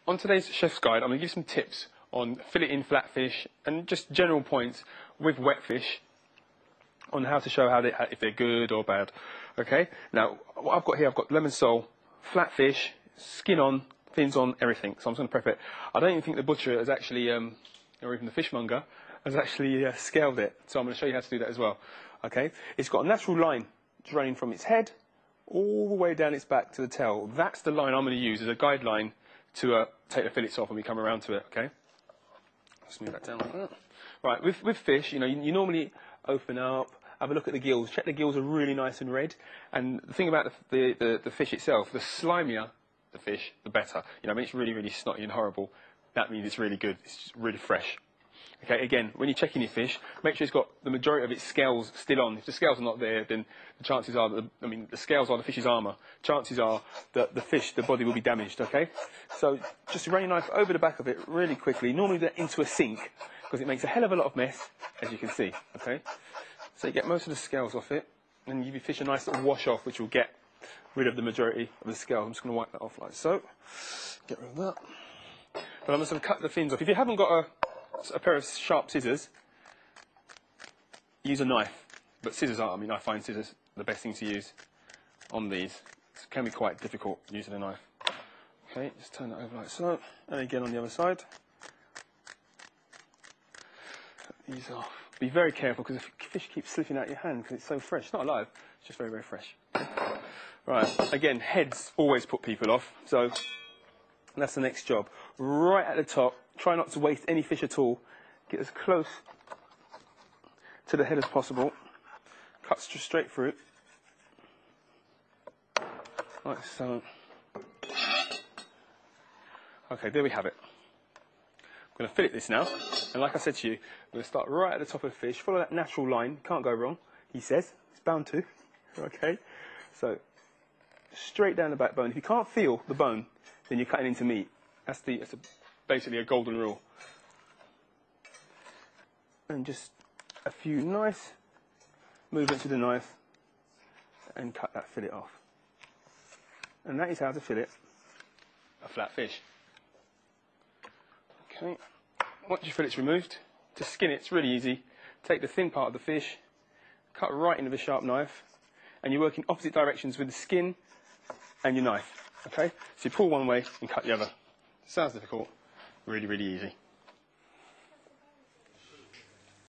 on today's chef's guide, I'm going to give some tips on filleting flatfish and just general points with wet fish on how to show if they're good or bad. Okay, now what I've got here, I've got lemon sole, flatfish, skin on, fins on, everything. So I'm just going to prep it. I don't even think the butcher has actually, or even the fishmonger, has actually scaled it. So I'm going to show you how to do that as well. Okay, it's got a natural line running from its head all the way down its back to the tail. That's the line I'm going to use as a guideline to take the fillets off when we come around to it. Okay, let's move that down like that. Right, with fish, you normally open up, have a look at the gills, check the gills are really nice and red. And the thing about the fish itself, the slimier the fish, the better. I mean, it's really, really snotty and horrible. That means it's really good. It's just really fresh. Okay, again, when you're checking your fish, make sure it's got the majority of its scales still on. If the scales are not there, then the chances are that, the scales are the fish's armour. Chances are that the body will be damaged, okay? So just run your knife over the back of it really quickly, normally into a sink, because it makes a hell of a lot of mess, as you can see, okay? So you get most of the scales off it, and you give your fish a nice little wash off, which will get rid of the majority of the scales. I'm just going to wipe that off like so. Get rid of that. But I'm just going to cut the fins off. If you haven't got a pair of sharp scissors, use a knife. But scissors are, I find scissors the best thing to use on these. It can be quite difficult using a knife. Okay, just turn that over like so. And again on the other side. Cut these off. Be very careful because the fish keeps slipping out your hand because it's so fresh. It's not alive, it's just very, very fresh. Right, again, heads always put people off. So that's the next job. Right at the top, try not to waste any fish at all. Get as close to the head as possible. Cut straight through it. Like so. Okay, there we have it. I'm going to fillet this now. And like I said to you, I'm going to start right at the top of the fish. Follow that natural line. Can't go wrong, he says. It's bound to. Okay? So, straight down the backbone. If you can't feel the bone, then you're cutting into meat. That's basically a golden rule. And just a few nice movements with the knife and cut that fillet off. And that is how to fillet a flat fish. Okay. Once your fillet's removed, to skin it's really easy. Take the thin part of the fish, cut right into the sharp knife, and you work in opposite directions with the skin and your knife. Okay? So you pull one way and cut the other. Sounds difficult. Really, really easy.